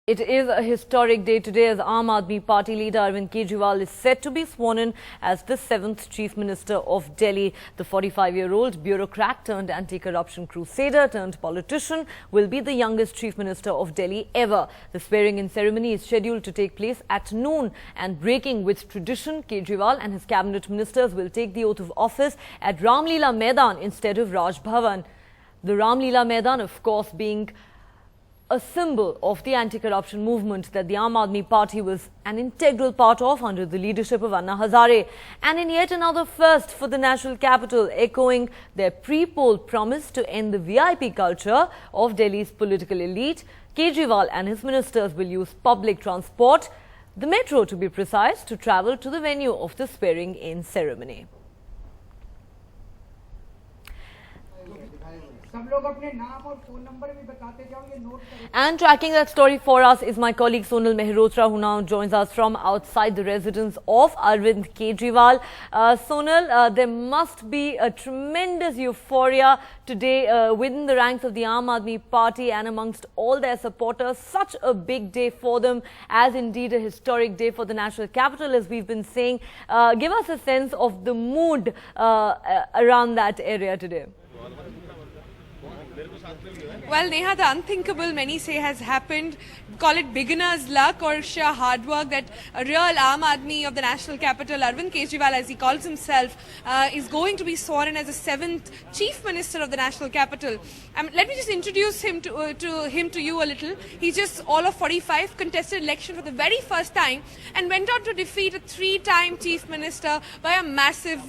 It is a historic day today as Aam Aadmi Party leader Arvind Kejriwal is set to be sworn in as the 7th Chief Minister of Delhi. The 45-year-old bureaucrat turned anti-corruption crusader turned politician will be the youngest Chief Minister of Delhi ever. The swearing-in ceremony is scheduled to take place at noon, and breaking with tradition, Kejriwal and his cabinet ministers will take the oath of office at Ramlila Maidan instead of Raj Bhavan. The Ramlila Maidan, of course, being a symbol of the anti-corruption movement that the Aam Aadmi Party was an integral part of under the leadership of Anna Hazare. And in yet another first for the national capital, echoing their pre-poll promise to end the VIP culture of Delhi's political elite, Kejriwal and his ministers will use public transport, the metro to be precise, to travel to the venue of the swearing-in ceremony. And tracking that story for us is my colleague Sonal Mehrotra, who now joins us from outside the residence of Arvind Kejriwal. Sonal, there must be a tremendous euphoria today within the ranks of the Aam Aadmi Party and amongst all their supporters. Such a big day for them, as indeed a historic day for the national capital, as we've been saying. Give us a sense of the mood around that area today. Well, Neha, the unthinkable, many say, has happened. Call it beginner's luck or sheer hard work that a real Aam Aadmi of the national capital, Arvind Kejriwal, as he calls himself, is going to be sworn in as the 7th Chief Minister of the national capital. Let me just introduce him to you a little. He's just all of 45, contested election for the very first time and went on to defeat a 3-time Chief Minister by a massive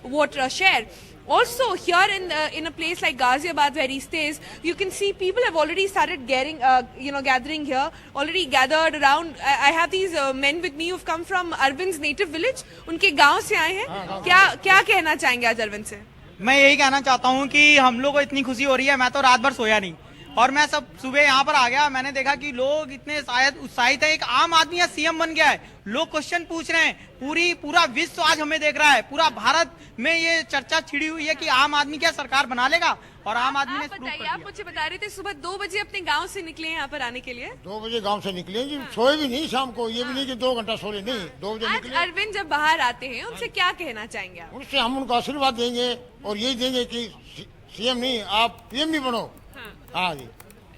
vote share. Also, here in a place like Ghaziabad, where he stays, you can see people have already started gathering here, already gathered around. I have these men with me who've come from Arvind's native village. उनके गांव से आए हैं. क्या कहना चाहेंगे आज अरविंद से? मैं यही कहना चाहता हूँ कि हम लोग को इतनी खुशी हो रही है. मैं तो रात भर सोया नहीं और मैं सब सुबह यहाँ पर आ गया. मैंने देखा कि लोग इतने शायद उत्साहित है. एक आम आदमी सीएम बन गया है. लोग क्वेश्चन पूछ रहे हैं. पूरा विश्व आज हमें देख रहा है. पूरा भारत में ये चर्चा छिड़ी हुई है कि आम आदमी क्या सरकार बना लेगा. और आम आदमी ने बताइए, आप मुझे बता रहे थे सुबह 2 बजे अपने गांव से निकले यहाँ पर आने के लिए. 2 बजे गांव से निकले जी. सोए भी नहीं शाम को. ये भी नहीं कि 2 घंटा सोए नहीं. 2 बजे निकले. अरविंद जब बाहर आते हैं उनसे क्या कहना चाहेंगे आप? उनसे हम उनको आशीर्वाद देंगे और यही देंगे कि सीएम नहीं, आप पीएम भी बनो. हाँ जी.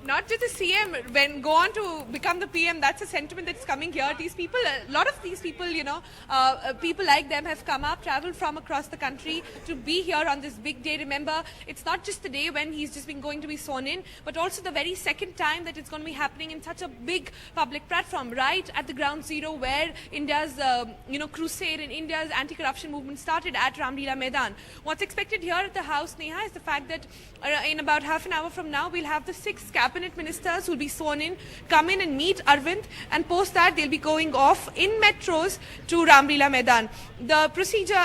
Not just the CM, when go on to become the PM, that's a sentiment that's coming here. These people, a lot of these people, people like them have come up, traveled from across the country to be here on this big day. Remember, it's not just the day when he's just been going to be sworn in, but also the very second time that it's going to be happening in such a big public platform, right at the ground zero where India's, crusade and India's anti-corruption movement started at Ramlila Maidan. What's expected here at the House, Neha, is the fact that in about half an hour from now, we'll have the 6 cabinet ministers who will be sworn in, come in and meet Arvind, and post that they'll be going off in metros to Ramlila Maidan. The procedure,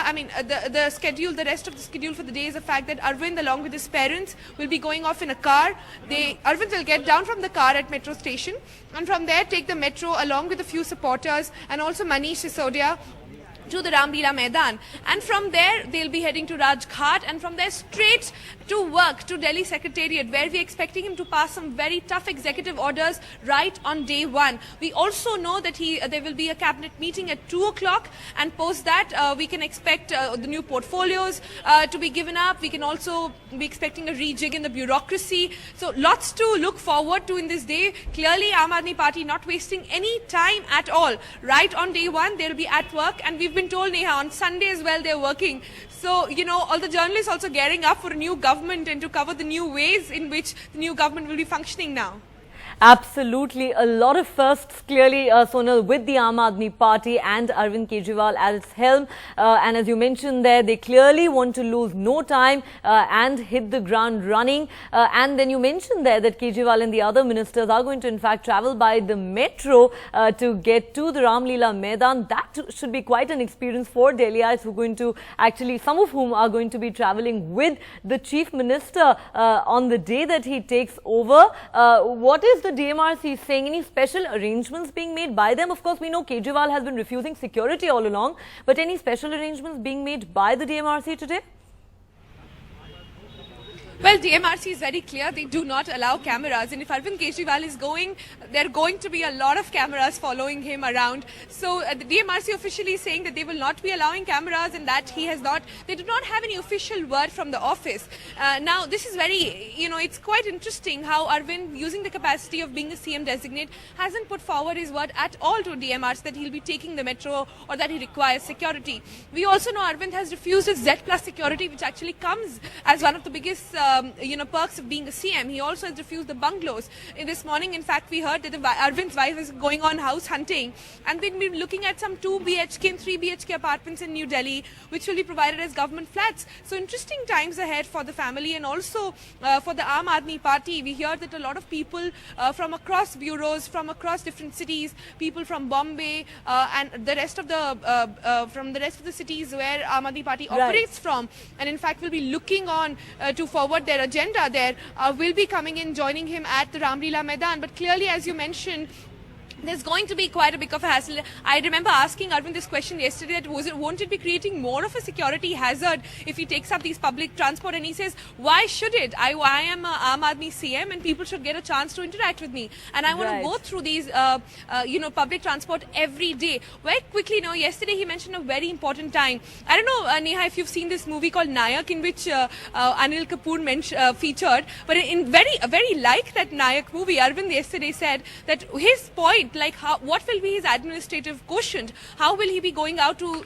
the schedule, the rest of the schedule for the day is the fact that Arvind, along with his parents, will be going off in a car. Arvind will get down from the car at metro station and from there take the metro along with a few supporters and also Manish Sisodia to the Ramlila Maidan, and from there they'll be heading to Raj Ghat, and from there straight to work to Delhi Secretariat, where we're expecting him to pass some very tough executive orders right on day 1. We also know that there will be a cabinet meeting at 2 o'clock, and post that we can expect the new portfolios to be given up. We can also be expecting a rejig in the bureaucracy. So lots to look forward to in this day. Clearly, Aam Aadmi Party not wasting any time at all. Right on day 1, they'll be at work, and we've been told, Neha, on Sunday as well they're working. So, all the journalists also gearing up for a new government and to cover the new ways in which the new government will be functioning now. Absolutely. A lot of firsts, clearly, Sonal, with the Aam Aadmi Party and Arvind Kejriwal at its helm. And as you mentioned there, they clearly want to lose no time and hit the ground running. And then you mentioned there that Kejriwal and the other ministers are going to, in fact, travel by the metro to get to the Ramlila Maidan. That should be quite an experience for Delhiites who are going to actually, some of whom are going to be traveling with the Chief Minister on the day that he takes over. What is the DMRC saying? Any special arrangements being made by them? Of course, we know Kejriwal has been refusing security all along, but any special arrangements being made by the DMRC today? Well, DMRC is very clear. They do not allow cameras. And if Arvind Kejriwal is going, there are going to be a lot of cameras following him around. So the DMRC officially is saying that they will not be allowing cameras and that they do not have any official word from the office. Now, this is very, it's quite interesting how Arvind, using the capacity of being a CM designate, hasn't put forward his word at all to DMRC that he'll be taking the metro or that he requires security. We also know Arvind has refused his Z Plus security, which actually comes as one of the biggest perks of being a CM. He also has refused the bungalows. This morning, in fact, we heard that Arvind's wife is going on house hunting and they've been looking at some 2 BHK and 3 BHK apartments in New Delhi, which will be provided as government flats. So interesting times ahead for the family and also for the Aam Aadmi Party. We hear that a lot of people from across bureaus, from across different cities, people from Bombay and the rest of the cities where Aam Aadmi Party operates from, and in fact will be looking on to forward their agenda there, will be coming in, joining him at the Ramlila Maidan. But clearly, as you mentioned, there's going to be quite a bit of a hassle. I remember asking Arvind this question yesterday, that won't it be creating more of a security hazard if he takes up these public transport? And he says, why should it? I am a Aam Aadmi CM and people should get a chance to interact with me. And I want to go through these, public transport every day. Very quickly, yesterday he mentioned a very important time. I don't know, Neha, if you've seen this movie called Nayak, in which Anil Kapoor featured, but in very like that Nayak movie, Arvind yesterday said that his point, like what will be his administrative quotient? How will he be going out to,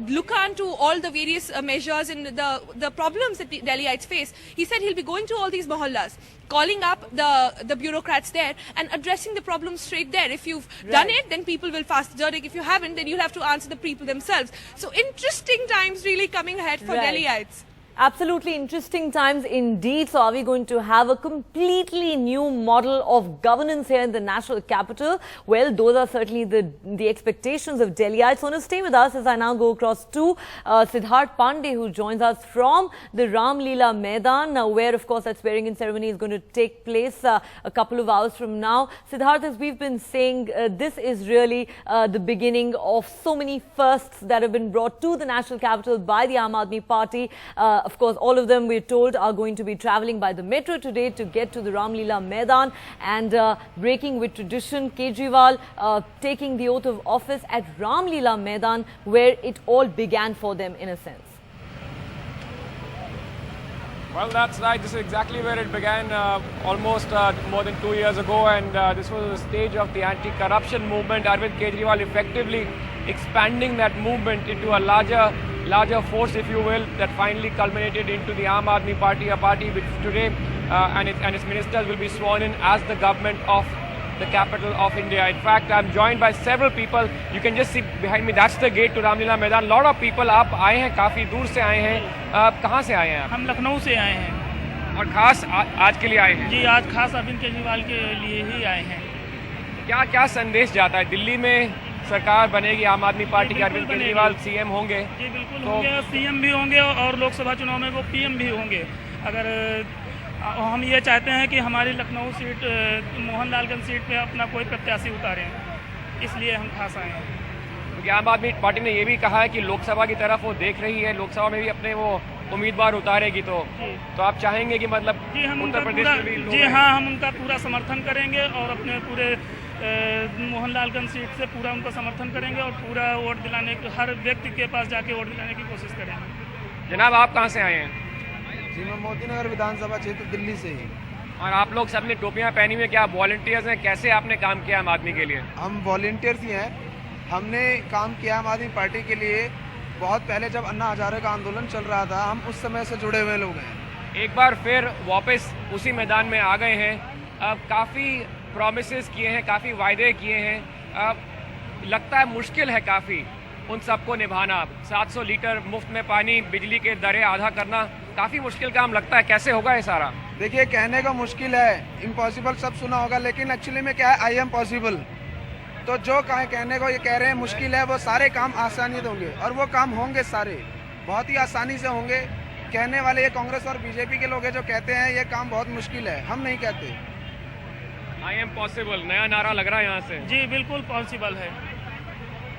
look onto all the various measures and the problems that Delhiites face? He said he'll be going to all these mohallas, calling up the bureaucrats there and addressing the problems straight there. If you've done it, then people will pass the verdict. If you haven't, then you'll have to answer the people themselves. So interesting times really coming ahead for Delhiites. Absolutely interesting times indeed. So are we going to have a completely new model of governance here in the national capital? Well, those are certainly the expectations of Delhiites. So stay with us as I now go across to Siddharth Pandey, who joins us from the Ramlila Maidan, where of course that swearing-in ceremony is going to take place a couple of hours from now. Siddharth, as we've been saying, this is really the beginning of so many firsts that have been brought to the national capital by the Aam Aadmi Party. Of course, all of them, we're told, are going to be travelling by the metro today to get to the Ramlila Maidan, and breaking with tradition, Kejriwal taking the oath of office at Ramlila Maidan, where it all began for them in a sense. Well, that's right. This is exactly where it began almost more than 2 years ago, and this was the stage of the anti-corruption movement. Arvind Kejriwal effectively expanding that movement into a larger force, if you will, that finally culminated into the Aam Aadmi Party, a party which today and its ministers will be sworn in as the government of the capital of India. In fact, I'm joined by several people. You can just see behind me, that's the gate to Ramlila Maidan. Lot of people, आप आए हैं, काफ़ी दूर से आए हैं, कहाँ से आए हैं आप? हम लखनऊ से आए हैं और खास आज के लिए आए हैं? जी, आज खास अरविंद केजरीवाल के लिए ही आए हैं। क्या संदेश जाता है? दिल्ली में सरकार बनेगी आम आदमी पार्टी के, अरविंद केजरीवाल सीएम होंगे? जी बिल्कुल होंगे, सीएम भी होंगे और लोकसभा चुनाव में वो पीएम भी होंगे। अगर हम ये चाहते हैं कि हमारी लखनऊ सीट, मोहनलालगंज सीट पे अपना कोई प्रत्याशी उतारें, इसलिए हम खास आए हैं। क्योंकि आम आदमी पार्टी ने ये भी कहा है कि लोकसभा की तरफ वो देख रही है, लोकसभा में भी अपने वो उम्मीदवार उतारेगी, तो आप चाहेंगे कि मतलब उत्तर प्रदेश में भी? जी हाँ, हम उनका पूरा समर्थन करेंगे और अपने पूरे मोहनलालगंज सीट से पूरा उनका समर्थन करेंगे और पूरा वोट दिलाने, हर व्यक्ति के पास जाके वोट दिलाने की कोशिश करेंगे। जनाब, आप कहाँ से आए हैं? जी, मैं मोतीनगर विधानसभा क्षेत्र दिल्ली से ही। और आप लोग सबने टोपियाँ पहनी हुई, क्या वॉलंटियर्स हैं? कैसे आपने काम किया आम आदमी के लिए? हम वॉलंटियर्स ही हैं। हमने काम किया आम आदमी पार्टी के लिए बहुत पहले, जब अन्ना हजारे का आंदोलन चल रहा था, हम उस समय से जुड़े हुए लोग हैं। एक बार फिर वापस उसी मैदान में आ गए हैं। अब काफ़ी प्रॉमिसेस किए हैं, काफ़ी वायदे किए हैं। अब लगता है मुश्किल है काफ़ी उन सबको निभाना। 700 लीटर मुफ्त में पानी, बिजली के दरें आधा करना काफ़ी मुश्किल काम लगता है। कैसे होगा ये सारा? देखिए, कहने को मुश्किल है, इम्पॉसिबल सब सुना होगा, लेकिन एक्चुअली में क्या है, आई एम पॉसिबल। तो जो कहने को ये कह रहे हैं मुश्किल है, वो सारे काम आसानी से होंगे और वो काम होंगे सारे बहुत ही आसानी से होंगे। कहने वाले ये कांग्रेस और बीजेपी के लोग हैं जो कहते हैं ये काम बहुत मुश्किल है, हम नहीं कहते। आई एम पॉसिबल नया नारा लग रहा है यहाँ से। जी बिल्कुल पॉसिबल है।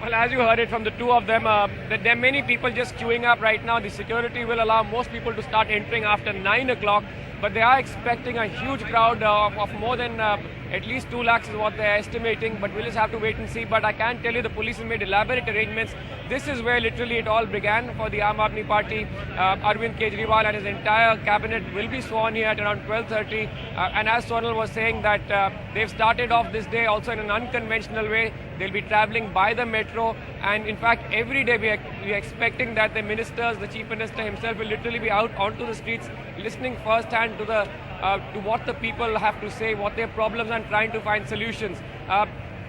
Well, as you heard it from the two of them, there are many people just queuing up right now. The security will allow most people to start entering after 9 o'clock, but they are expecting a huge crowd of more than at least 2 lakhs is what they're estimating, but we'll just have to wait and see. But I can tell you the police have made elaborate arrangements. This is where literally it all began for the Aam Aadmi Party. Arvind Kejriwal and his entire cabinet will be sworn here at around 12:30. And as Sonal was saying that they've started off this day also in an unconventional way. They'll be travelling by the metro, and in fact every day we are expecting that the ministers, the chief minister himself will literally be out onto the streets listening firsthand to what the people have to say, what their problems are, and trying to find solutions.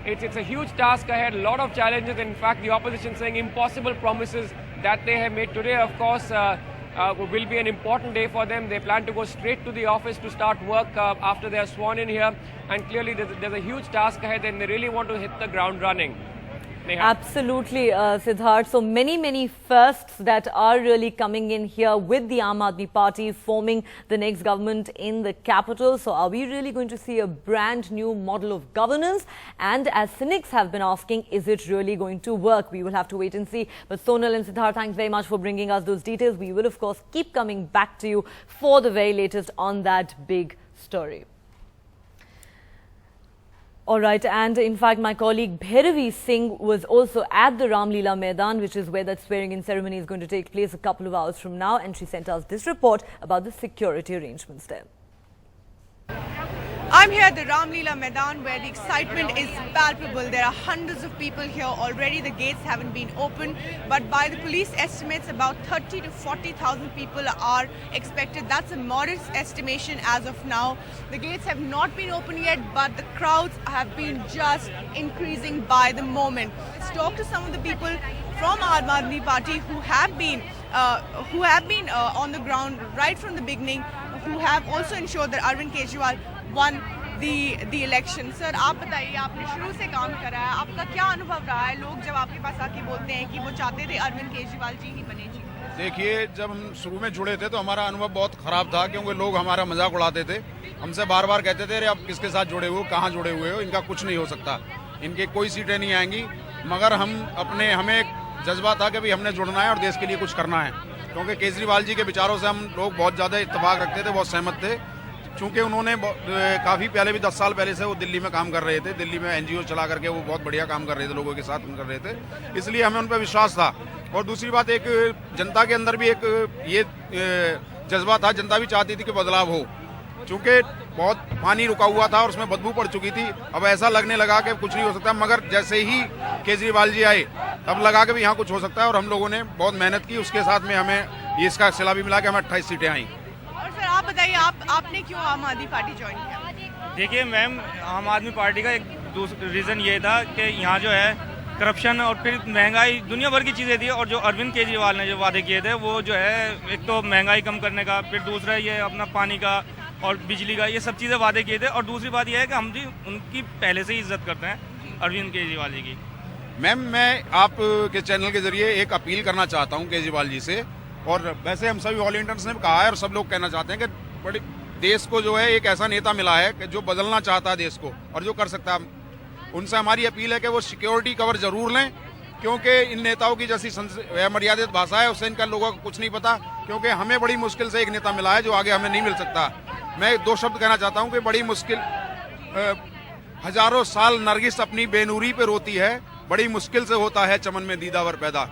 It's a huge task ahead, a lot of challenges. In fact, the opposition saying impossible promises that they have made today. Of course, will be an important day for them. They plan to go straight to the office to start work after they are sworn in here. And clearly, there's a huge task ahead, and they really want to hit the ground running. Neha. Absolutely, Siddharth. So many firsts that are really coming in here with the Aam Aadmi Party forming the next government in the capital. So are we really going to see a brand new model of governance? And as cynics have been asking, is it really going to work? We will have to wait and see. But Sonal and Siddharth, thanks very much for bringing us those details. We will, of course, keep coming back to you for the very latest on that big story. All right, and in fact, my colleague Bhairavi Singh was also at the Ram Leela Maidan, which is where that swearing-in ceremony is going to take place a couple of hours from now, and she sent us this report about the security arrangements there. I'm here at the Ram Leela Maidan where the excitement is palpable. There are hundreds of people here already. The gates haven't been opened, but by the police estimates, about 30 to 40,000 people are expected. That's a modest estimation as of now. The gates have not been opened yet, but the crowds have been just increasing by the moment. Let's talk to some of the people from Aam Aadmi Party who have been on the ground right from the beginning, who have also ensured that Arvind Kejriwal won the election. Sir, आप बताइए, आपने शुरू से काम करा है, आपका क्या अनुभव रहा है? लोग जब आपके पास आके बोलते हैं कि वो चाहते थे अरविंद केजरीवाल जी ही बने जी। देखिए, जब हम शुरू में जुड़े थे तो हमारा अनुभव बहुत खराब था, क्योंकि लोग हमारा मजाक उड़ाते थे, हमसे बार बार कहते थे अरे आप किसके साथ जुड़े हुए हो, कहाँ जुड़े हुए हो, इनका कुछ नहीं हो सकता, इनके कोई सीटें नहीं आएंगी। मगर हमें एक जज्बा था कि भाई हमने जुड़ना है और देश के लिए कुछ करना है, क्योंकि केजरीवाल जी के विचारों से हम लोग बहुत ज़्यादा इत्तेफाक रखते थे, बहुत सहमत थे। चूँकि उन्होंने काफ़ी पहले भी 10 साल पहले से वो दिल्ली में काम कर रहे थे, दिल्ली में NGO चला करके वो बहुत बढ़िया काम कर रहे थे, लोगों के साथ कर रहे थे, इसलिए हमें उन पर विश्वास था। और दूसरी बात, एक जनता के अंदर भी एक ये जज्बा था, जनता भी चाहती थी कि बदलाव हो, चूँकि बहुत पानी रुका हुआ था और उसमें बदबू पड़ चुकी थी। अब ऐसा लगने लगा कि कुछ नहीं हो सकता, मगर जैसे ही केजरीवाल जी आए तब लगा कि यहाँ कुछ हो सकता है, और हम लोगों ने बहुत मेहनत की, उसके साथ में हमें इसका सिला भी मिला कि हमें 28 सीटें आई। और सर आप बताइए, आपने क्यों आम आदमी पार्टी ज्वाइन किया? देखिए मैम, आम आदमी पार्टी का एक रीज़न ये था कि यहाँ जो है करप्शन और फिर महंगाई, दुनिया भर की चीज़ें थी, और जो अरविंद केजरीवाल ने जो वादे किए थे वो जो है एक तो महंगाई कम करने का, फिर दूसरा ये अपना पानी का और बिजली का, ये सब चीज़ें वादे किए थे। और दूसरी बात यह है कि हम जी उनकी पहले से ही इज्जत करते हैं, अरविंद केजरीवाल जी की। मैम, मैं आप के चैनल के जरिए एक अपील करना चाहता हूं केजरीवाल जी से, और वैसे हम सभी ऑल इंडियंस ने कहा है और सब लोग कहना चाहते हैं कि बड़ी देश को जो है एक ऐसा नेता मिला है कि जो बदलना चाहता है देश को और जो कर सकता है। उनसे हमारी अपील है कि वो सिक्योरिटी कवर जरूर लें, क्योंकि इन नेताओं की जैसी मर्यादित भाषा है उससे इनका लोगों को कुछ नहीं पता, क्योंकि हमें बड़ी मुश्किल से एक नेता मिला है जो आगे हमें नहीं मिल सकता। मैं 2 शब्द कहना चाहता हूं कि बड़ी मुश्किल, हजारों साल नरगिस अपनी बेनूरी पे रोती है, बड़ी मुश्किल से होता है चमन में दीदावर पैदा।